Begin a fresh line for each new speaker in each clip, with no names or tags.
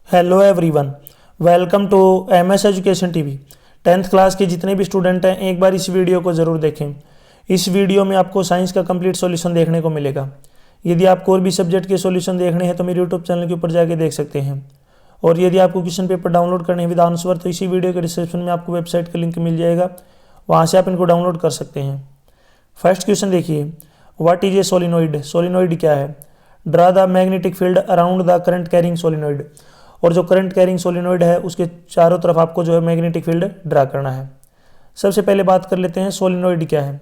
Hello everyone, welcome to MS education TV. 10th class के जितने भी स्टूडेंट हैं एक बार इस वीडियो को ज़रूर देखें। इस वीडियो में आपको साइंस का कंप्लीट सॉल्यूशन देखने को मिलेगा। यदि आपको और भी सब्जेक्ट के सॉल्यूशन देखने हैं तो मेरे यूट्यूब चैनल के ऊपर जाके देख सकते हैं। और यदि आपको क्वेश्चन पेपर डाउनलोड करने हैं विद आंसर तो इसी वीडियो के डिस्क्रिप्शन में आपको वेबसाइट का लिंक मिल जाएगा, वहाँ से आप इनको डाउनलोड कर सकते हैं। फर्स्ट क्वेश्चन देखिए, what is a solenoid. Solenoid क्या है? Draw the magnetic field around the current carrying solenoid. और जो करंट कैरिंग सोलिनॉइड है उसके चारों तरफ आपको जो है मैग्नेटिक फील्ड ड्रा करना है। सबसे पहले बात कर लेते हैं सोलिनॉइड क्या है।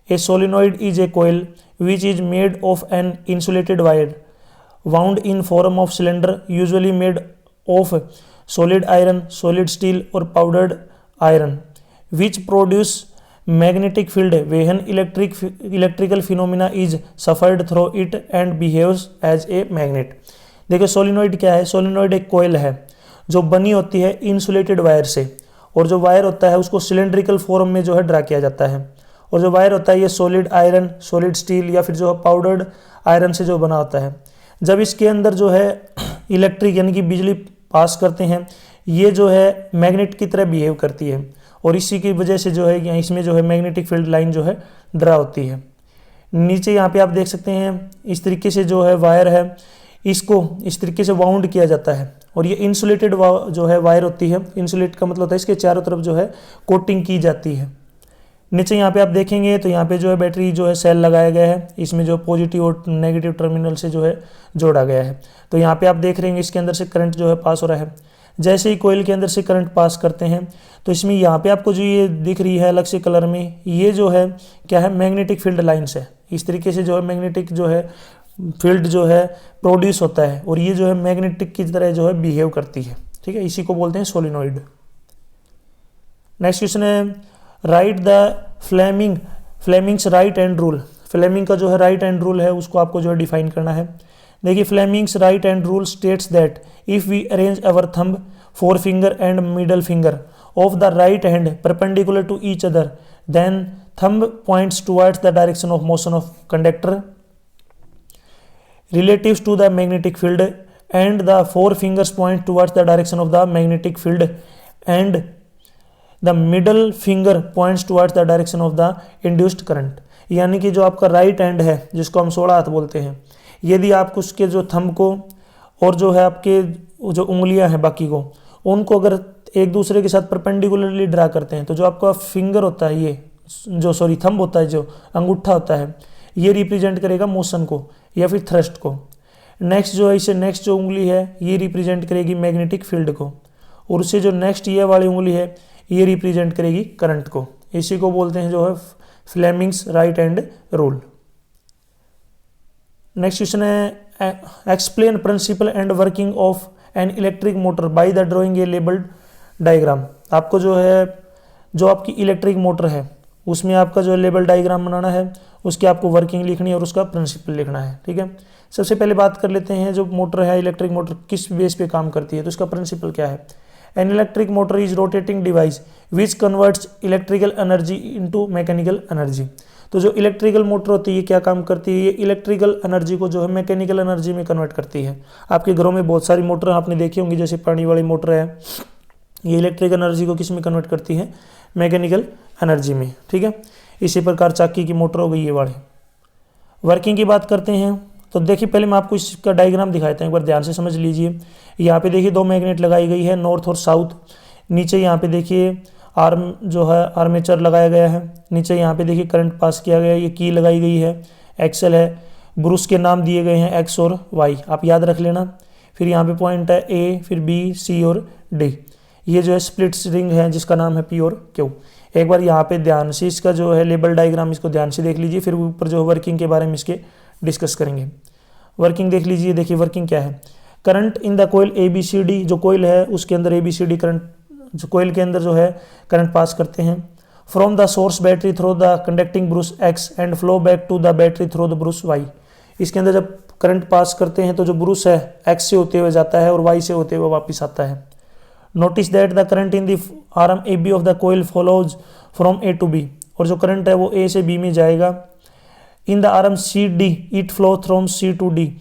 A solenoid is a coil which is made of an insulated wire wound in form of cylinder usually made of solid iron, solid steel और powdered iron which produce magnetic field when electrical phenomena is suffered through it and behaves as a magnet. देखिए solenoid क्या है। Solenoid एक कोयल है जो बनी होती है इंसुलेटेड वायर से, और जो वायर होता है उसको सिलेंड्रिकल फॉर्म में जो है ड्रा किया जाता है। और जो वायर होता है ये सॉलिड आयरन, सॉलिड स्टील या फिर जो है पाउडर्ड आयरन से जो बना होता है। जब इसके अंदर जो है इलेक्ट्रिक यानी कि बिजली पास करते हैं, ये जो है मैग्नेट की तरह बिहेव करती है, और इसी की वजह से जो है इसमें जो है मैग्नेटिक फील्ड लाइन जो है ड्रा होती है। नीचे यहाँ पे आप देख सकते हैं इस तरीके से जो है वायर है, इसको इस तरीके से वाउंड किया जाता है। और ये इंसुलेटेड जो है वायर होती है, इंसुलेट का मतलब होता है इसके चारों तरफ जो है कोटिंग की जाती है। नीचे यहाँ पे आप देखेंगे तो यहाँ पे जो है बैटरी जो है सेल लगाया गया है, इसमें जो पॉजिटिव और नेगेटिव टर्मिनल से जो है जोड़ा गया है। तो यहाँ पे आप देख रहे हैं इसके अंदर से करंट जो है पास हो रहा है। जैसे ही कोयल के अंदर से करंट पास करते हैं तो इसमें यहाँ पे आपको जो ये दिख रही है अलग से कलर में, ये जो है क्या है, मैग्नेटिक फील्ड लाइन्स है। इस तरीके से जो है मैग्नेटिक जो है फील्ड जो है प्रोड्यूस होता है, और ये जो है मैग्नेटिक की तरह जो है बिहेव करती है। ठीक है, इसी को बोलते हैं सोलिनॉइड। नेक्स्ट क्वेश्चन है, write the Fleming's right hand rule. Fleming का जो है राइट हैंड रूल है उसको आपको जो है डिफाइन करना है। देखिए Fleming's right hand rule states that if we arrange our thumb, fore finger and middle finger of the right hand perpendicular to each other then thumb points towards the direction of motion of conductor relatives to the magnetic field and the four fingers point towards the direction of the magnetic field and the middle finger points towards the direction of the induced current। यानी कि जो आपका right hand है जिसको हम 16 हाथ बोलते हैं, यदि आप उसके जो थंब को और जो है आपके जो उंगलियां हैं बाकी को, उनको अगर एक दूसरे के साथ परपेंडिकुलरली ड्रा करते हैं तो जो आपका फिंगर होता है, ये जो थंब होता है, जो अंगूठा होता है, ये रिप्रेजेंट करेगा मोशन को या फिर थ्रस्ट को। नेक्स्ट जो है इसे नेक्स्ट जो उंगली है ये रिप्रेजेंट करेगी मैग्नेटिक फील्ड को, और उससे जो नेक्स्ट ये वाली उंगली है ये रिप्रेजेंट करेगी करंट को। इसी को बोलते हैं जो है Fleming's right hand rule. Next question है, explain principle and working of an electric motor by the drawing a labelled diagram. आपको जो है जो आपकी इलेक्ट्रिक मोटर है उसमें आपका जो लेबल डायग्राम बनाना है, उसकी आपको वर्किंग लिखनी है और उसका प्रिंसिपल लिखना है। ठीक है, सबसे पहले बात कर लेते हैं जो मोटर है, इलेक्ट्रिक मोटर किस बेस पे काम करती है, तो इसका प्रिंसिपल क्या है। N electric motor is rotating device which converts electrical energy into mechanical energy. तो जो इलेक्ट्रिकल मोटर होती है क्या काम करती है, ये इलेक्ट्रिकल एनर्जी को जो है मैकेनिकल एनर्जी में कन्वर्ट करती है। आपके घरों में बहुत सारी मोटर आपने देखी होंगी, जैसे पानी वाली मोटर है, ये इलेक्ट्रिक एनर्जी को किस में कन्वर्ट करती है, मैकेनिकल एनर्जी में। ठीक है, इसी प्रकार चाकी की मोटर हो गई ये वाली। वर्किंग की बात करते हैं तो देखिए पहले मैं आपको इसका डायग्राम दिखाता हूँ, एक बार ध्यान से समझ लीजिए। यहाँ पे देखिए दो मैग्नेट लगाई गई है, नॉर्थ और साउथ। नीचे यहाँ पे देखिए आर्म जो है आर्मेचर लगाया गया है। नीचे यहाँ पे देखिए करंट पास किया गया है, ये की लगाई गई है, एक्सल है, ब्रूस के नाम दिए गए हैं एक्स और वाई, आप याद रख लेना। फिर यहाँ पे पॉइंट है ए, फिर बी, सी और डी। ये जो है स्प्लिट रिंग है जिसका नाम है पी और क्यू। एक बार यहाँ पे ध्यान से इसका जो है लेबल डायग्राम इसको ध्यान से देख लीजिए, फिर ऊपर जो वर्किंग के बारे में इसके डिस्कस करेंगे। वर्किंग देख लीजिए। देखिए वर्किंग क्या है, current in the coil A B C D, जो कोयल है उसके अंदर A B C D current, जो कोयल के अंदर जो है करंट पास करते हैं। From the source battery through the conducting brush X and flow back to the battery through the brush Y. इसके अंदर जब करंट पास करते हैं तो जो ब्रूस है एक्स से होते हुए जाता है और वाई से होते हुए वापिस आता है। Notice that the current in the arm A B of the coil follows from A to B, और जो करंट है वो ए से बी में जाएगा। In the arm C D it flow from C to D,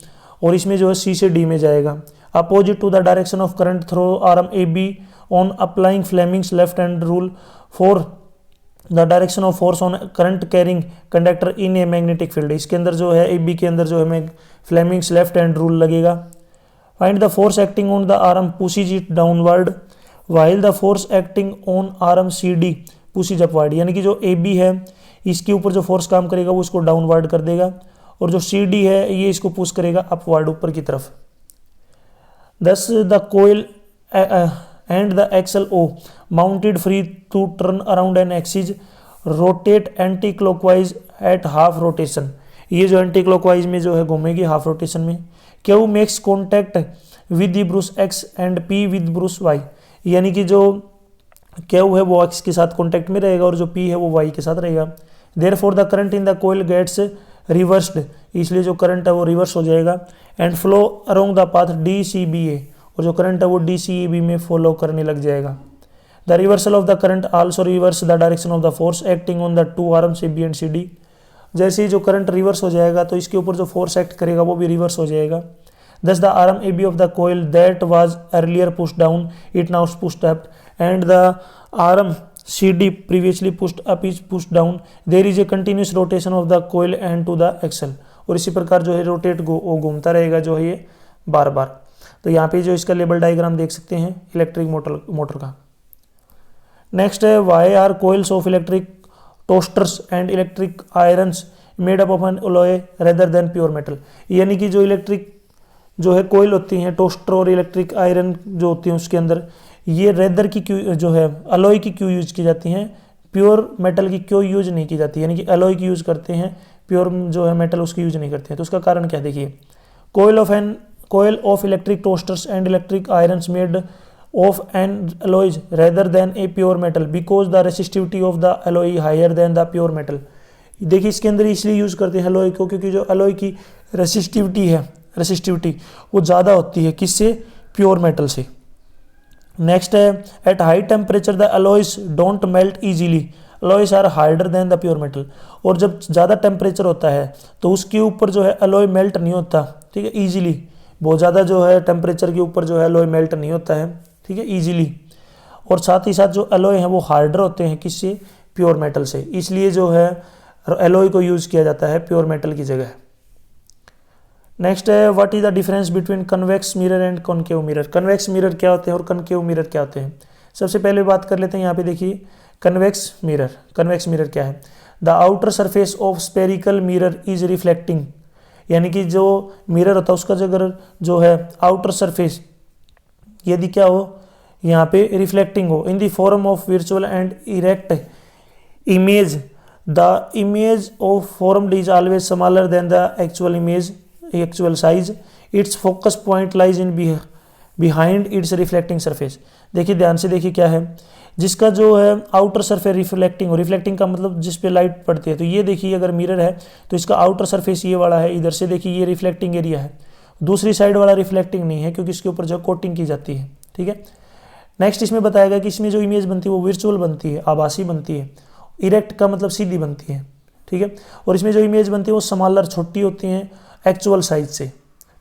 और इसमें जो है सी से डी में जाएगा। Opposite to the direction of current through arm A B on applying Fleming's left hand rule for the direction of force on current carrying conductor in a magnetic field. इसके अंदर जो है A B के अंदर जो है हमें Fleming's left hand rule लगेगा। Find the force acting on the arm pushes it downward while the force acting on arm C D pushes upward. यानी कि जो ए बी है इसके ऊपर जो फोर्स काम करेगा वो इसको डाउनवर्ड कर देगा और जो सी डी है ये इसको पुश करेगा अपवर्ड ऊपर की तरफ। Thus the coil and the axle O mounted free to turn around an axis rotate anti-clockwise at half rotation। ये जो एंटी क्लॉकवाइज में जो है घूमेगी हाफ रोटेशन में। Q makes contact with the Bruce X and P with Bruce Y। यानी कि जो Q है वो X के साथ कॉन्टैक्ट में रहेगा और जो P है वो Y के साथ रहेगा। Therefore the current in the coil gets reversed, इसलिए जो करंट है वो रिवर्स हो जाएगा and flow around the path DCBA, और जो करंट है वो DCB में फॉलो करने लग जाएगा। The reversal of the current also reverse the direction of the force acting on the two arms AB and CD। जैसे ही जो करंट रिवर्स हो जाएगा तो इसके ऊपर जो फोर्स एक्ट करेगा वो भी रिवर्स हो जाएगा। Thus the arm AB of the coil that was earlier pushed down it now pushed up and the arm CD previously pushed up is pushed down। There is a continuous rotation of the coil and to the axle। और इसी प्रकार जो है rotate घूमता रहेगा जो है ये बार बार। तो यहाँ पे जो इसका लेबल डायग्राम देख सकते हैं इलेक्ट्रिक मोटर का। नेक्स्ट है why are coils of electric toasters and electric irons made up of an alloy rather than pure metal. यानी कि जो इलेक्ट्रिक जो है कोयल होती हैं टोस्टर और इलेक्ट्रिक आयरन जो होती हैं उसके अंदर ये रेदर की क्यों जो है अलॉय की क्यों यूज की जाती हैं, प्योर मेटल की क्यों यूज नहीं की जाती। यानी कि अलॉय की यूज करते हैं, प्योर जो है मेटल उसकी यूज नहीं करते हैं। तो उसका कारण क्या देखिए, coil of electric toasters and electric irons made of an alloys rather than a pure metal because the resistivity of the alloy higher than the pure metal. देखिए इसके अंदर इसलिए यूज करते हैं अलॉय को क्योंकि जो अलॉय की रेसिस्टिविटी वो ज़्यादा होती है किससे, प्योर मेटल से। नेक्स्ट है at high temperature the alloys don't melt easily, alloys are harder than the pure metal. और जब ज़्यादा टेम्परेचर होता है तो उसके ऊपर जो है अलॉय मेल्ट नहीं होता, ठीक है, ईजिली। बहुत ज़्यादा जो है टेम्परेचर के ऊपर जो है अलॉय मेल्ट नहीं होता है, ठीक है, ईजिली। और साथ ही साथ जो अलॉय हैं वो हार्डर होते हैं किससे, प्योर मेटल से। इसलिए जो है अलॉय को यूज़ किया जाता है प्योर मेटल की जगह। नेक्स्ट है what is the difference between convex mirror and concave mirror. Convex mirror क्या होते हैं और कनकेव मिरर क्या होते हैं। सबसे पहले बात कर लेते हैं, यहाँ पे देखिए कन्वेक्स मिरर क्या है। The outer surface of spherical mirror is reflecting. यानी कि जो मिरर होता है उसका अगर जो है आउटर सरफेस यदि क्या हो यहाँ पे रिफ्लेक्टिंग हो इन the form of virtual and erect image, the image of formed is always smaller than the actual size, it's focus point lies in behind it's reflecting surface. देखिए ध्यान से देखिए क्या है, जिसका जो है आउटर सरफेस रिफ्लेक्टिंग का मतलब जिस पे लाइट पड़ती है। तो ये देखिए अगर मिरर है तो इसका आउटर सरफेस ये वाला है, इधर से देखिए ये रिफ्लेक्टिंग एरिया है, दूसरी साइड वाला रिफ्लेक्टिंग नहीं है क्योंकि इसके ऊपर जो कोटिंग की जाती है, ठीक है। नेक्स्ट इसमें बताया गया कि इसमें जो इमेज बनती है वो वर्चुअल बनती है, आभासी बनती है। इरेक्ट का मतलब सीधी बनती है, ठीक है। और इसमें जो इमेज बनती है वो स्मॉलर छोटी होती हैं एक्चुअल साइज से,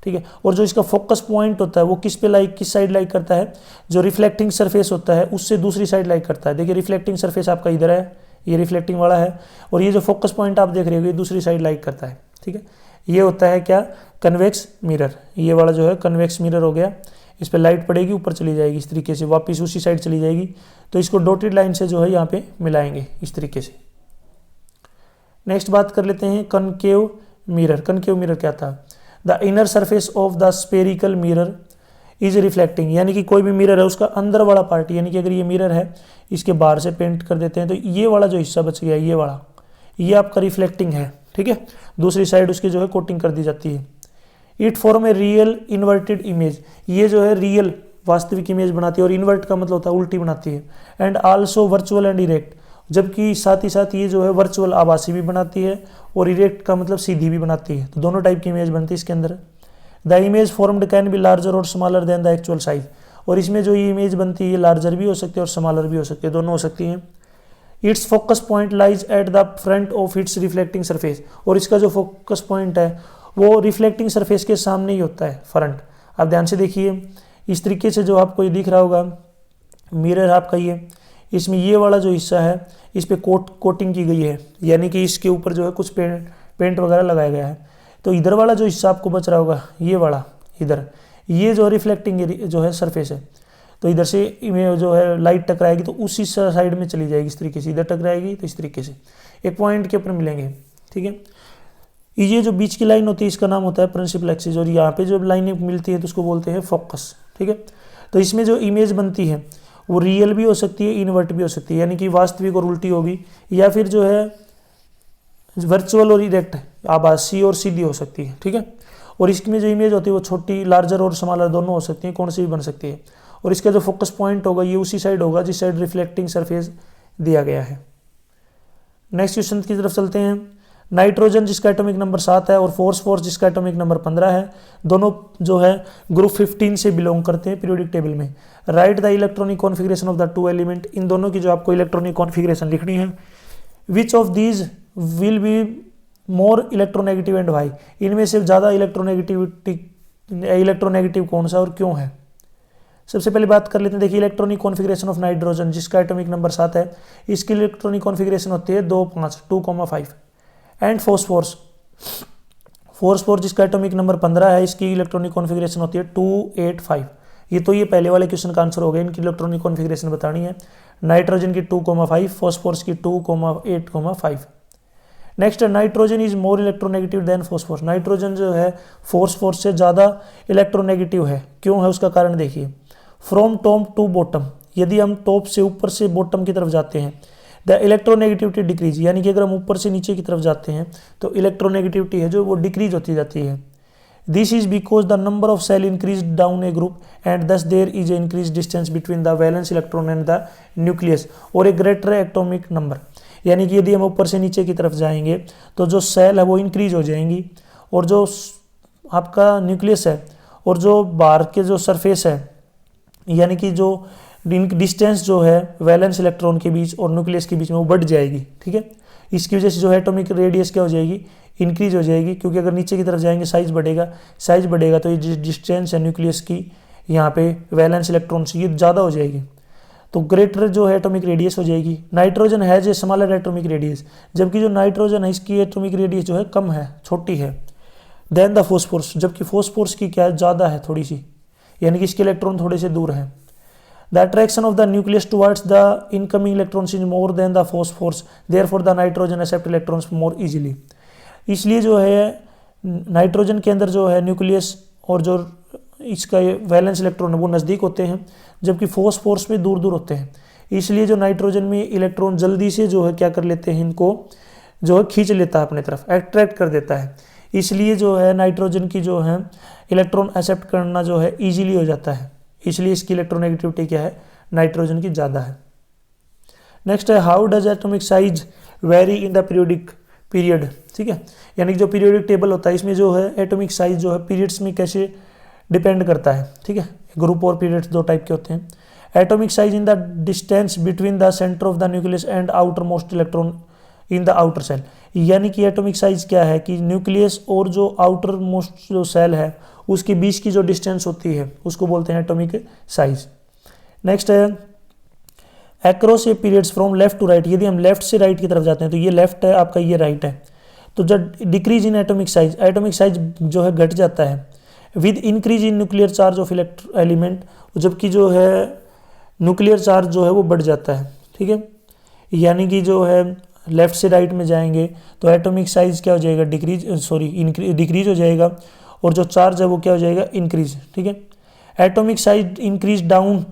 ठीक है। और जो इसका फोकस पॉइंट होता है वो किस साइड लाइक करता है, जो रिफ्लेक्टिंग सरफेस होता है उससे दूसरी साइड लाइक करता है। देखिए रिफ्लेक्टिंग सरफेस आपका इधर है, ये रिफ्लेक्टिंग वाला है, और ये जो फोकस पॉइंट आप देख रहे हो ये दूसरी साइड लाइक करता है, ठीक है। ये होता है क्या, कन्वेक्स मिरर। ये वाला जो है कन्वेक्स मिरर हो गया, इस पर लाइट पड़ेगी ऊपर चली जाएगी इस तरीके से, वापस उसी साइड चली जाएगी। तो इसको डॉटेड लाइन से जो है यहाँ पे मिलाएंगे इस तरीके से। नेक्स्ट बात कर लेते हैं कनकेव मिरर क्या था। The inner surface of the spherical mirror is reflecting. यानी कि कोई भी मिरर है उसका अंदर वाला पार्ट, यानी कि अगर ये मिरर है इसके बाहर से पेंट कर देते हैं तो ये वाला जो हिस्सा बच गया ये वाला, ये आपका रिफ्लेक्टिंग है, ठीक है। दूसरी साइड उसकी जो है कोटिंग कर दी जाती है। It form a real inverted image. ये जो है रियल वास्तविक इमेज बनाती है, और इन्वर्ट का मतलब होता है उल्टी बनाती है। And also virtual and erect, जबकि साथ ही साथ ये जो है वर्चुअल आभासी भी बनाती है और इरेक्ट का मतलब सीधी भी बनाती है। तो दोनों टाइप की इमेज बनती है इसके अंदर। The image formed can be larger और smaller than the actual size. और इसमें जो ये इमेज बनती है ये लार्जर भी हो सकती है और स्मॉलर भी हो सकती है, दोनों हो सकती हैं। It's focus point lies at the front of its reflecting surface. और इसका जो फोकस पॉइंट है वो रिफ्लेक्टिंग सरफेस के सामने ही होता है, फ्रंट। आप ध्यान से देखिए, इस तरीके से जो आपको ये दिख रहा होगा मिरर आपका ये, इसमें ये वाला जो हिस्सा है इस पे कोटिंग की गई है, यानी कि इसके ऊपर जो है कुछ पेंट वगैरह लगाया गया है। तो इधर वाला जो हिस्सा आपको बच रहा होगा ये वाला, इधर ये जो रिफ्लेक्टिंग जो है सरफेस है, तो इधर से जो है लाइट टकराएगी तो उसी साइड में चली जाएगी, इस तरीके से इधर टकराएगी तो इस तरीके से एक पॉइंट के ऊपर मिलेंगे। ठीक है, ये जो बीच की लाइन होती है इसका नाम होता है प्रिंसिपल एक्सिस, और यहाँ पे जो लाइनें मिलती है तो उसको बोलते हैं फोकस। ठीक है, तो इसमें जो इमेज बनती है वो रियल भी हो सकती है, इनवर्ट भी हो सकती है, यानी कि वास्तविक और उल्टी होगी, या फिर जो है वर्चुअल और इरेक्ट, आभासी और सीधी हो सकती है। ठीक है, और इसमें जो इमेज होती है वो छोटी, लार्जर और स्मॉलर दोनों हो सकती है, कौन सी भी बन सकती है। और इसका जो फोकस पॉइंट होगा ये उसी साइड होगा जिस साइड रिफ्लेक्टिंग सरफेस दिया गया है। नेक्स्ट क्वेश्चन की तरफ चलते हैं। नाइट्रोजन जिसका एटॉमिक नंबर 7 है और फोर्स जिसका एटॉमिक नंबर 15 है, दोनों जो है ग्रुप 15 से बिलोंग करते हैं पीरियोडिक टेबल में। Write the electronic configuration of the two element, इन दोनों की जो आपको इलेक्ट्रॉनिक कॉन्फ़िगरेशन लिखनी है। Which of these will be more electronegative and why, इनमें से ज़्यादा इलेक्ट्रोनेगेटिव कौन सा और क्यों है। सबसे पहले बात कर लेते हैं, देखिए इलेक्ट्रॉनिक कॉन्फ़िगरेशन ऑफ नाइट्रोजन जिसका एटॉमिक नंबर 7 है, इसकी इलेक्ट्रॉनिक कॉन्फ़िगरेशन होती है 2,5 एंड फोर्स जिसका एटॉमिक नंबर 15 है, इसकी इलेक्ट्रॉनिक कॉन्फ़िगरेशन होती है 2,8,5। ये पहले वाले क्वेश्चन का आंसर हो गया, इनकी इलेक्ट्रॉनिक कॉन्फ़िगरेशन बतानी है। नाइट्रोजन की 2,5, फॉस्फोरस की 2,8,5। नेक्स्ट है nitrogen is more electronegative than phosphorus, nitrogen जो है फॉस्फोरस से ज़्यादा इलेक्ट्रोनेगेटिव है, क्यों है उसका कारण देखिए। फ्रॉम टॉप टू बॉटम, यदि हम टॉप से ऊपर से बॉटम की तरफ जाते हैं, द इलेक्ट्रोनेगेटिविटी डिक्रीज, यानी कि अगर हम ऊपर से नीचे की तरफ जाते हैं तो इलेक्ट्रोनेगेटिविटी है जो वो डिक्रीज होती जाती है। This is because the number of shell increase down a group and thus there is a increase distance between the valence electron and the nucleus और ए ग्रेटर एटॉमिक नंबर, यानी कि यदि हम ऊपर से नीचे की तरफ जाएंगे तो जो सेल है वो इंक्रीज हो जाएंगी, और जो आपका न्यूक्लियस है और जो बाहर के जो सरफेस है, यानी कि जो डिस्टेंस जो है वैलेंस इलेक्ट्रॉन के बीच और न्यूक्लियस के बीच में वो बढ़ जाएगी। ठीक है, इसकी वजह से जो है एटॉमिक रेडियस क्या हो जाएगी, इंक्रीज हो जाएगी, क्योंकि अगर नीचे की तरफ जाएंगे साइज बढ़ेगा तो ये डिस्टेंस है न्यूक्लियस की यहाँ पे वैलेंस इलेक्ट्रॉन से ये ज़्यादा हो जाएगी, तो ग्रेटर जो है एटॉमिक रेडियस हो जाएगी। Nitrogen has a smaller atomic radius, जबकि जो नाइट्रोजन है इसकी एटॉमिक रेडियस जो है कम है, छोटी है। देन द फॉस्फोरस, जबकि फॉस्फोरस की क्या है, ज़्यादा है थोड़ी सी, यानी कि इसके इलेक्ट्रॉन थोड़े से दूर हैं। The attraction of the nucleus towards the incoming electrons is more than the phosphorus, therefore the nitrogen accept electrons more easily. इसलिए जो है नाइट्रोजन के अंदर जो है न्यूक्लियस और जो इसका वैलेंस इलेक्ट्रॉन है वो नज़दीक होते हैं, जबकि फॉस्फोरस में दूर दूर होते हैं। इसलिए जो नाइट्रोजन में इलेक्ट्रॉन जल्दी से जो है क्या कर लेते हैं, इनको जो है खींच लेता है अपने तरफ, अट्रैक्ट कर देता है। इसलिए जो है नाइट्रोजन की जो है इलेक्ट्रॉन एक्सेप्ट करना जो है ईजिली हो जाता है, इसलिए इसकी इलेक्ट्रोनेगेटिविटी क्या है, नाइट्रोजन की ज़्यादा है। नेक्स्ट है how does atomic size very in the period. ठीक है, यानी कि जो पीरियोडिक टेबल होता है इसमें जो है एटॉमिक साइज जो है पीरियड्स में कैसे डिपेंड करता है। ठीक है, ग्रुप और पीरियड्स दो टाइप के होते हैं। Atomic size in the distance between the centre of the nucleus and outer most electron in the outer shell, यानी कि एटॉमिक साइज क्या है कि न्यूक्लियस और जो आउटर मोस्ट जो सेल है उसके बीच की जो डिस्टेंस होती है उसको बोलते हैं एटॉमिक साइज। नेक्स्ट है across a periods from left to right, यदि हम लेफ्ट से राइट की तरफ जाते हैं तो ये लेफ्ट है आपका, ये राइट है, तो जब डिक्रीज इन एटॉमिक साइज जो है घट जाता है with increase in nuclear charge of element, जबकि जो है न्यूक्लियर चार्ज जो है वो बढ़ जाता है। ठीक है, यानी कि जो है लेफ्ट से राइट में जाएंगे तो एटॉमिक साइज क्या हो जाएगा, डिक्रीज हो जाएगा, और जो चार्ज है वो क्या हो जाएगा, इंक्रीज। ठीक है, atomic size increase down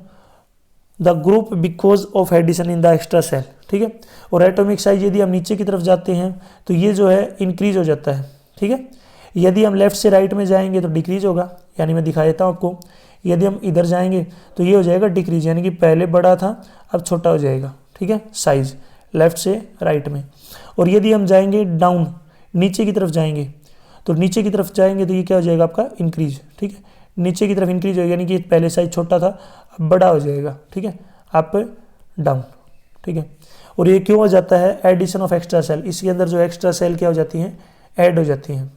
the group because of addition in the extra shell. ठीक है, और एटॉमिक साइज यदि हम नीचे की तरफ जाते हैं तो ये जो है इंक्रीज हो जाता है। ठीक है, यदि हम लेफ्ट से राइट में जाएंगे तो डिक्रीज होगा, यानी मैं दिखा देता हूँ आपको, यदि हम इधर जाएंगे तो ये हो जाएगा डिक्रीज, यानी कि पहले बड़ा था अब छोटा हो जाएगा। ठीक है, साइज लेफ्ट से राइट में। और यदि हम जाएंगे डाउन, नीचे की तरफ जाएंगे तो ये क्या हो जाएगा आपका, इंक्रीज। ठीक है, नीचे की तरफ इंक्रीज होगा, यानी कि पहले साइज छोटा था अब बड़ा हो जाएगा। ठीक है, अप डाउन। ठीक है, और ये क्यों हो जाता है, एडिशन ऑफ एक्स्ट्रा सेल, इसके अंदर जो एक्स्ट्रा सेल क्या हो जाती हैं, ऐड हो जाती हैं।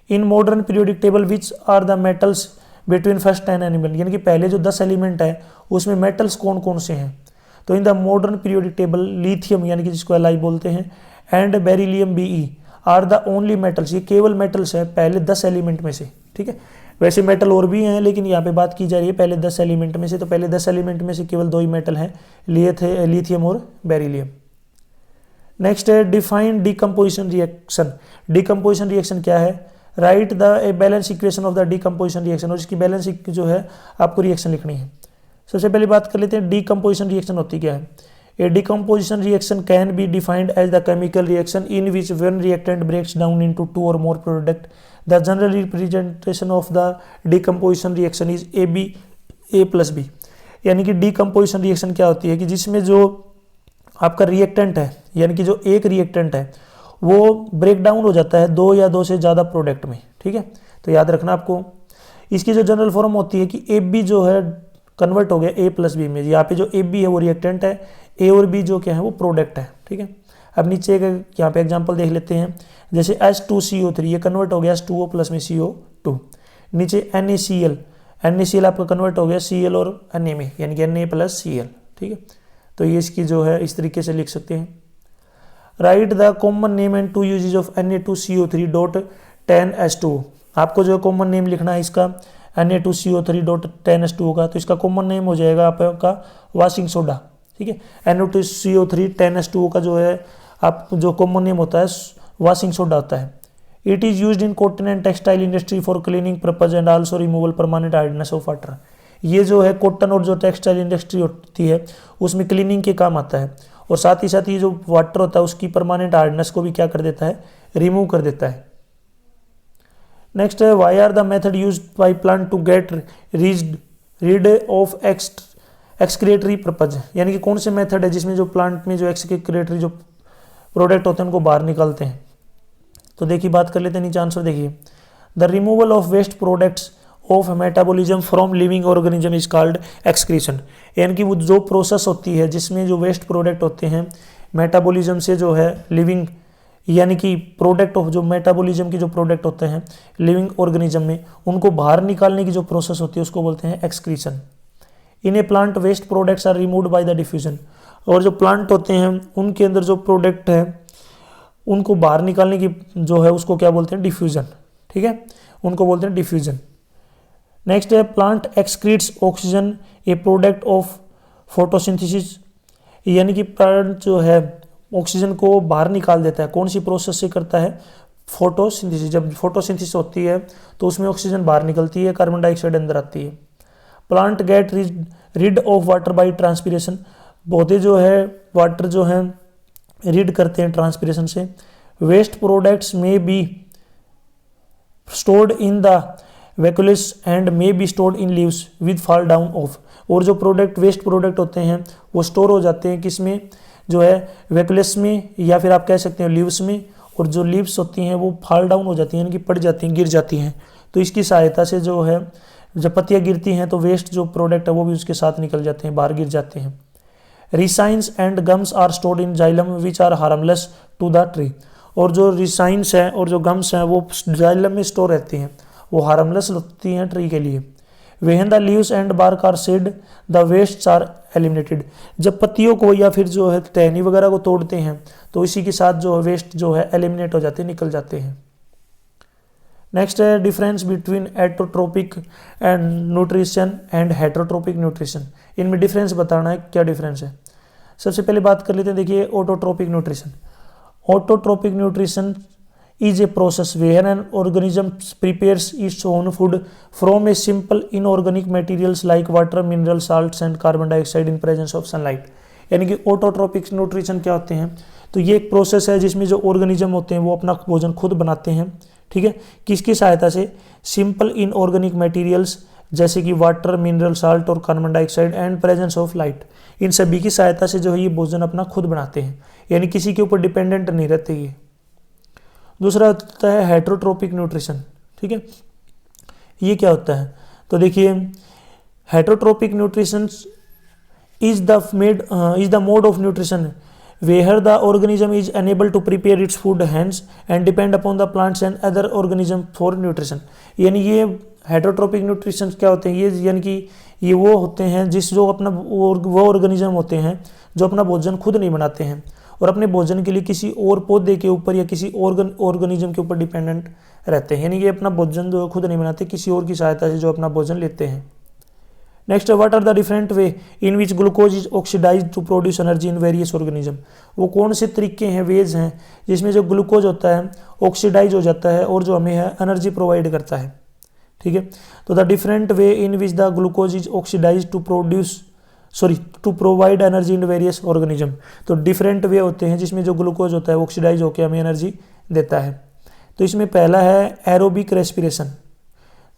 In modern periodic table which are the metals between first 10 element, यानी कि पहले जो 10 एलिमेंट है उसमें मेटल्स कौन कौन से हैं। तो in the modern periodic table lithium यानी कि जिसको Li बोलते हैं and beryllium Be are the only metals, ये केवल मेटल्स हैं पहले 10 एलिमेंट में से। ठीक है, वैसे मेटल और भी हैं लेकिन यहाँ पे बात की जा रही है पहले 10 एलिमेंट में से। तो पहले 10 एलिमेंट में से केवल 2 ही मेटल हैं, लिथियम और बेरिलियम। नेक्स्ट है define decomposition reaction. Decomposition reaction क्या है, write the balance equation of the decomposition reaction, और इसकी बैलेंस जो है आपको रिएक्शन लिखनी है। सबसे पहले बात कर लेते हैं डिकम्पोजिशन रिएक्शन होती क्या है। A decomposition reaction can be defined as the chemical reaction in which one reactant breaks down into 2 और more product. The general representation of the decomposition reaction is A+B। यानी कि डिकम्पोजिशन रिएक्शन क्या होती है कि जिसमें जो आपका रिएक्टेंट है, यानी कि जो एक रिएक्टेंट है वो ब्रेक डाउन हो जाता है 2 या 2 से ज़्यादा प्रोडक्ट में। ठीक है, तो याद रखना आपको। इसकी जो जनरल फॉर्म होती है कि AB जो है कन्वर्ट हो गया A+B में। यहाँ पे जो AB है वो रिएक्टेंट है, A और B जो क्या है वो प्रोडक्ट है। ठीक है, अब नीचे यहाँ पे एग्जांपल देख लेते हैं, जैसे H2CO3 ये कन्वर्ट हो गया H2O प्लस में CO2। नीचे NaCl आपका कन्वर्ट हो गया Cl और Na में, यानी कि Na+Cl। ठीक है, तो ये इसकी जो है इस तरीके से लिख सकते हैं। Write the common name and 2 uses of Na2CO3.10H2। आपको जो कॉमन नेम लिखना है इसका Na2CO3.10H2 का, तो इसका कॉमन नेम हो जाएगा आपका वॉशिंग सोडा। ठीक है, Na2CO3.10H2 का जो है आप जो कॉमन नेम होता है वॉशिंग सोडा होता है। It is used in cotton and textile industry for cleaning purpose and also removal permanent hardness of water. ये जो है कॉटन और जो टेक्सटाइल इंडस्ट्री होती है उसमें क्लीनिंग के काम आता है, और साथ ही ये जो वाटर होता है उसकी परमानेंट हार्डनेस को भी क्या कर देता है, रिमूव कर देता है। नेक्स्ट है why are the method used by plant to get rid of excretory purpose. यानी कि कौन से मेथड है जिसमें जो प्लांट में जो एक्सक्रिएटरी जो प्रोडक्ट होते हैं उनको बाहर निकालते हैं। तो देखिए बात कर लेते हैं, नीचे आंसर देखिए। The removal of waste products of metabolism from living organism is called excretion. यानी कि वो जो प्रोसेस होती है जिसमें जो वेस्ट प्रोडक्ट होते हैं मेटाबॉलिज्म से जो है लिविंग, यानी कि प्रोडक्ट ऑफ जो मेटाबॉलिज्म के जो प्रोडक्ट होते हैं लिविंग ऑर्गेनिज्म में, उनको बाहर निकालने की जो प्रोसेस होती है उसको बोलते हैं excretion. In a plant waste products are removed by the diffusion. और जो प्लांट होते हैं उनके अंदर जो प्रोडक्ट है उनको बाहर निकालने की जो है उसको क्या बोलते हैं, डिफ्यूजन। ठीक है, उनको बोलते हैं डिफ्यूजन। नेक्स्ट है plant excretes oxygen A product of photosynthesis. यानी कि प्लांट जो है ऑक्सीजन को बाहर निकाल देता है, कौन सी प्रोसेस से करता है, फोटोसिंथेसिस। जब फोटोसिंथेसिस होती है तो उसमें ऑक्सीजन बाहर निकलती है, कार्बन डाइऑक्साइड अंदर आती है। Plant get rid of water by transpiration. पौधे जो है वाटर जो है रीड करते हैं ट्रांसपीरेशन से। Waste products may be stored in the vacuoles and may be stored in leaves with fall down off. और जो प्रोडक्ट वेस्ट प्रोडक्ट होते हैं वो स्टोर हो जाते हैं किसमें, जो है वैक्यूलस में, या फिर आप कह सकते हैं लीव्स में। और जो लीव्स होती हैं वो फॉल डाउन हो जाती हैं, यानी कि पड़ जाती हैं, गिर जाती हैं। तो इसकी सहायता से जो है जब पत्तियाँ गिरती हैं तो वेस्ट जो प्रोडक्ट है वो भी उसके साथ निकल जाते हैं, बाहर गिर जाते हैं। Resins and gums are stored in xylem which are harmless to the tree. और जो रिसाइंस है और जो गम्स हैं वो जाइलम में स्टोर रहती हैं, वो हार्मलेस होती हैं ट्री के लिए। When the leaves and bark are shed the wastes are eliminated. जब पत्तियों को या फिर जो है टहनी वगैरह को तोड़ते हैं तो इसी के साथ जो वेस्ट जो है एलिमिनेट हो जाते हैं, निकल जाते हैं। नेक्स्ट है difference between autotrophic and nutrition and heterotrophic nutrition. इनमें डिफरेंस बताना है, क्या डिफरेंस है। सबसे पहले बात कर लेते हैं, देखिए autotrophic nutrition. Autotrophic nutrition is a process where an organism prepares its own food from a simple inorganic materials like water, mineral salts and carbon dioxide in presence of sunlight। यानी कि ऑटोट्रोपिक न्यूट्रिशन क्या होते हैं, तो ये एक process है जिसमें जो ऑर्गेनिज्म होते हैं वो अपना भोजन खुद बनाते हैं। ठीक है, किसकी सहायता से, सिंपल इनऑर्गेनिक मटेरियल्स जैसे कि वाटर, मिनरल साल्ट और carbon dioxide and presence of light, इन सभी की सहायता से जो है ये भोजन अपना खुद बनाते हैं, यानी किसी के ऊपर डिपेंडेंट नहीं रहते ये। दूसरा होता है हेटरोट्रोपिक न्यूट्रिशन। ठीक है, ये क्या होता है, तो देखिए heterotrophic nutrition is the mode of nutrition where the organism is unable to prepare its food hence and depend upon the plants and other organism for nutrition। यानी ये हेटरोट्रोपिक न्यूट्रिशन क्या होते हैं, ये यानी कि ये वो होते हैं जो अपना वो ऑर्गेनिज्म होते हैं जो अपना भोजन खुद नहीं बनाते हैं और अपने भोजन के लिए किसी और पौधे के ऊपर या किसी ऑर्गेनिज्म के ऊपर डिपेंडेंट रहते हैं, यानी कि अपना भोजन जो खुद नहीं बनाते, किसी और की सहायता से जो अपना भोजन लेते हैं। Next, what are the different way in which glucose is oxidize to produce energy in various organism. वो कौन से तरीके हैं, वेज हैं, जिसमें जो ग्लूकोज होता है ऑक्सीडाइज हो जाता है और जो हमें है एनर्जी प्रोवाइड करता है। ठीक है, तो the different way in which the glucose is oxidize to provide energy in various organism. तो डिफरेंट वे होते हैं जिसमें जो ग्लूकोज होता है ऑक्सीडाइज होकर हमें एनर्जी देता है। तो इसमें पहला है एरोबिक रेस्पिरेशन।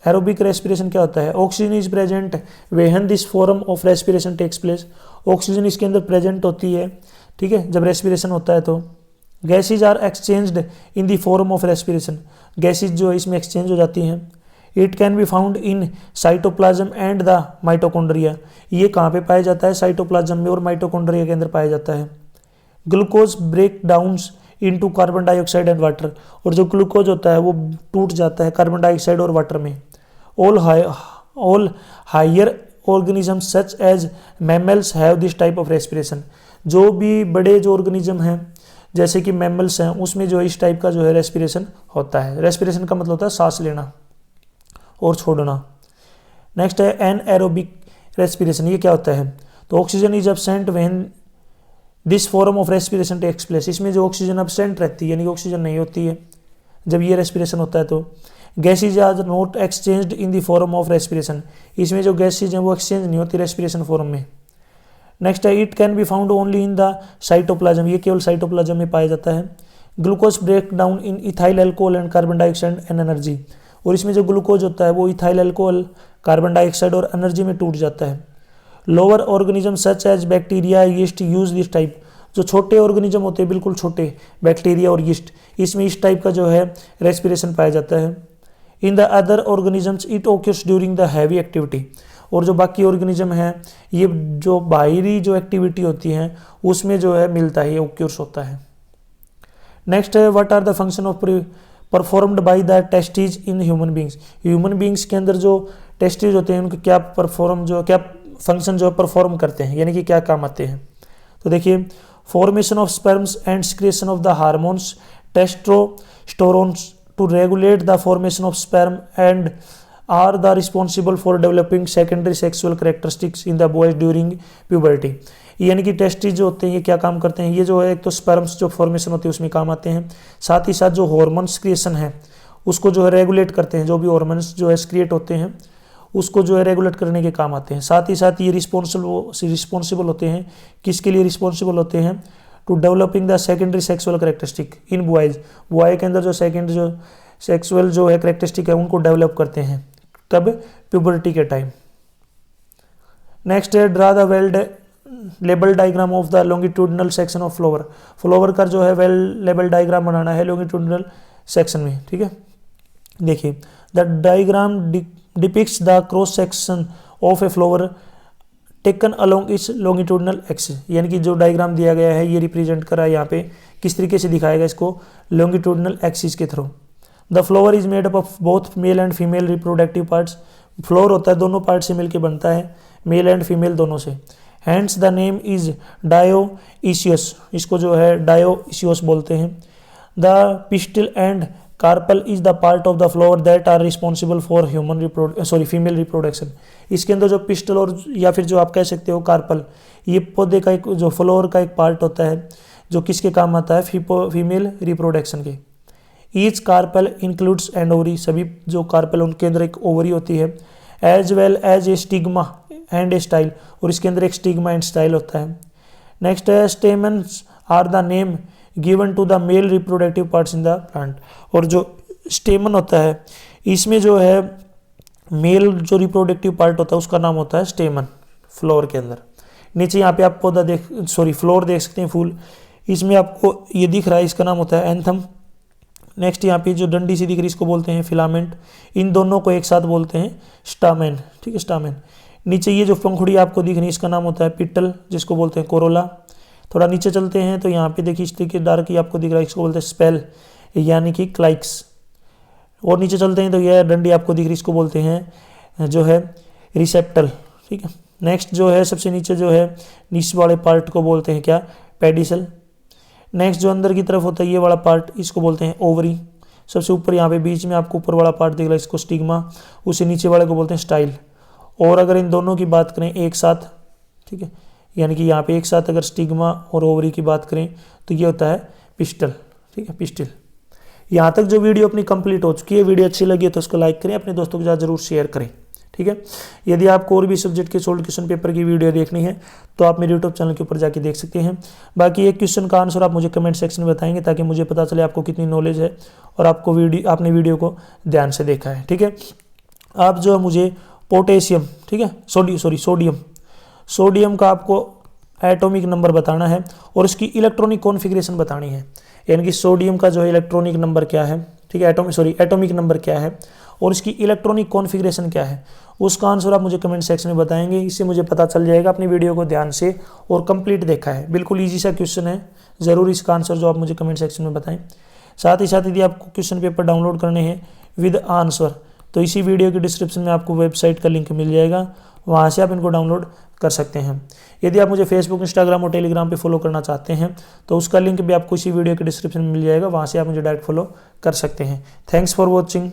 एरोबिक रेस्पिरेशन क्या होता है, oxygen is present when this form of respiration takes place. Oxygen इसके अंदर प्रेजेंट होती है, ठीक है, जब रेस्पिरेशन होता है। तो gases are exchanged in the form of respiration. Gases जो है इसमें एक्सचेंज हो जाती हैं। It can be found in cytoplasm and the mitochondria. ये कहाँ पे पाया जाता है, साइटोप्लाज्म में और माइटोकॉन्ड्रिया के अंदर पाया जाता है। Glucose break downs into carbon dioxide and water. और जो ग्लूकोज होता है वो टूट जाता है कार्बन डाइऑक्साइड और वाटर में। All higher organisms such as mammals have this type of respiration. जो भी बड़े जो ऑर्गेनिज्म हैं जैसे कि मैमल्स हैं उसमें जो इस टाइप का जो है रेस्पिरेशन होता है। रेस्पिरेशन का मतलब होता है सांस लेना और छोड़ना। नेक्स्ट है एनएरोबिक रेस्पिरेशन। ये क्या होता है, तो oxygen is absent when this form of respiration takes place. इसमें जो ऑक्सीजन एब्सेंट रहती है यानी कि ऑक्सीजन नहीं होती है जब ये रेस्पिरेशन होता है। तो gases are not exchanged in the form of respiration. इसमें जो गैसेज हैं वो एक्सचेंज नहीं होती रेस्पिरेशन फॉर्म में। नेक्स्ट है it can be found only in the cytoplasm. ये केवल साइटोप्लाज्म में पाया जाता है। Glucose break down in ethyl alcohol and carbon dioxide and energy. और इसमें जो ग्लूकोज होता है वो इथाइल अल्कोहल, कार्बन डाइऑक्साइड और एनर्जी में टूट जाता है। Lower organism such as bacteria, yeast use this type. जो छोटे ऑर्गेनिज्म होते हैं बिल्कुल छोटे, बैक्टीरिया और यीस्ट, इसमें इस टाइप का जो है रेस्पिरेशन पाया जाता है। In the other organisms it occurs during the heavy activity. और जो बाकी ऑर्गेनिज्म हैं ये जो बाहरी जो एक्टिविटी होती है उसमें जो है मिलता है, ये ओक्यूर्स होता है। नेक्स्ट है what are the function of performed by the testis in human beings. Human beings के अंदर जो टेस्टिज होते हैं उनके क्या फंक्शन जो परफॉर्म करते हैं, यानी कि क्या काम आते हैं। तो देखिए, formation of sperms and secretion of the hormones testosterones to regulate the formation of sperm and are the responsible for developing secondary sexual characteristics in the boys during puberty. यानी कि टेस्टिज जो होते हैं ये क्या काम करते हैं, ये जो है एक तो स्पर्म्स जो फॉर्मेशन होती है उसमें काम आते हैं, साथ ही साथ जो हार्मोन सिक्रेशन है उसको जो है रेगुलेट करते हैं। जो भी हार्मोन्स जो है सिक्रिएट होते हैं उसको जो है रेगुलेट करने के काम आते हैं। साथ ही साथ ये रिस्पॉन्सिबल होते हैं, किसके लिए रिस्पॉन्सिबल होते हैं, to developing the secondary sexual characteristic in boys. Boy के अंदर जो सेकेंडरी जो सेक्सुअल जो है कैरेक्टरिस्टिक है उनको डेवलप करते हैं, कब, प्यूबर्टी के टाइम। नेक्स्ट है draw the well label diagram of the longitudinal section of flower. Flower का जो है वेल लेबल डायग्राम बनाना है लॉन्गिट्यूडनल सेक्शन में, ठीक है। देखिए, the diagram depicts the cross section of a flower taken along it's longitudinal axis. यानी कि जो डायग्राम दिया गया है ये रिप्रेजेंट करा है यहाँ पे, किस तरीके से दिखाएगा इसको, लॉन्गिट्यूडनल एक्सिस के through. The flower is made up of both male and female reproductive parts. Flower होता है दोनों पार्ट से मिलकर बनता है, मेल एंड फीमेल दोनों से। Hence the name is dioecious, इसको जो है डायोइसियस बोलते हैं। The pistil and carpel is the part of the flower that are responsible for female reproduction. इसके अंदर जो पिस्टल और या फिर जो आप कह सकते हो कार्पल, ये पौधे का एक जो फ्लावर का एक पार्ट होता है जो किसके काम आता है, फीमेल रिप्रोडक्शन के। Each carpel includes and ovary, सभी जो कार्पल उनके अंदर एक ओवरी होती है, as well as a stigma and a style, और इसके अंदर एक स्टिग्मा एंड स्टाइल होता है। नेक्स्ट है stamens are the name given to the male reproductive parts in the plant. और जो स्टेमन होता है इसमें जो है मेल जो रिप्रोडक्टिव पार्ट होता है उसका नाम होता है स्टेमन, फ्लोर के अंदर। नीचे यहाँ पे आप पौधा फ्लोर देख सकते हैं, फूल, इसमें आपको ये दिख रहा है, इसका नाम होता है एंथम। नेक्स्ट यहाँ पे जो डंडी सी दिख रही है इसको बोलते हैं फिलामेंट। इन दोनों को एक साथ बोलते हैं स्टामेन, ठीक है, स्टामेन। नीचे ये जो पंखुड़ी आपको दिख रही है इसका नाम होता है पिटल, जिसको बोलते हैं कोरोला। थोड़ा नीचे चलते हैं तो यहाँ पे देखिए इस तरीके डार्क ही आपको दिख रहा है, इसको बोलते हैं स्पेल यानी कि क्लाइक्स। और नीचे चलते हैं तो यह डंडी आपको दिख रही, इसको बोलते हैं जो है रिसेप्टल। ठीक है, नेक्स्ट जो है सबसे नीचे जो है नीचे वाले पार्ट को बोलते हैं क्या, पेडिसल। नेक्स्ट जो अंदर की तरफ होता है ये वाला पार्ट, इसको बोलते हैं ओवरी। सबसे ऊपर यहाँ पे बीच में आपको ऊपर वाला पार्ट दिख रहा है, इसको स्टिग्मा। उसे नीचे वाले को बोलते हैं स्टाइल। और अगर इन दोनों की बात करें एक साथ, ठीक है, यानी कि यहाँ पे एक साथ अगर स्टिग्मा और ओवरी की बात करें तो ये होता है पिस्टल। ठीक है, पिस्टल। यहाँ तक जो वीडियो अपनी कंप्लीट हो चुकी है, वीडियो अच्छी लगी है तो उसको लाइक करें, अपने दोस्तों के साथ जरूर शेयर करें। ठीक है, यदि आपको और भी सब्जेक्ट के सोल्व क्वेश्चन पेपर की वीडियो देखनी है तो आप मेरे यूट्यूब चैनल के ऊपर जाके देख सकते हैं। बाकी एक क्वेश्चन का आंसर आप मुझे कमेंट सेक्शन में बताएंगे ताकि मुझे पता चले आपको कितनी नॉलेज है और आपने वीडियो को ध्यान से देखा है। ठीक है, आप जो मुझे पोटेशियम, ठीक है, सोडियम का आपको एटॉमिक नंबर बताना है और उसकी इलेक्ट्रॉनिक कॉन्फ़िगरेशन बतानी है, यानी कि सोडियम का जो है इलेक्ट्रॉनिक नंबर क्या है, ठीक है, एटॉमिक नंबर क्या है और इसकी इलेक्ट्रॉनिक कॉन्फ़िगरेशन क्या है, उसका आंसर आप मुझे कमेंट सेक्शन में बताएंगे। इससे मुझे पता चल जाएगा अपनी वीडियो को ध्यान से और कंप्लीट देखा है। बिल्कुल ईजी सा क्वेश्चन है, ज़रूर इसका आंसर जो आप मुझे कमेंट सेक्शन में बताएं। साथ ही साथ यदि आपको क्वेश्चन पेपर डाउनलोड करने हैं विद आंसर तो इसी वीडियो के डिस्क्रिप्शन में आपको वेबसाइट का लिंक मिल जाएगा, वहाँ से आप इनको डाउनलोड कर सकते हैं। यदि आप मुझे फेसबुक, इंस्टाग्राम और टेलीग्राम पे फॉलो करना चाहते हैं तो उसका लिंक भी आपको इसी वीडियो के डिस्क्रिप्शन में मिल जाएगा, वहाँ से आप मुझे डायरेक्ट फॉलो कर सकते हैं। Thanks for watching.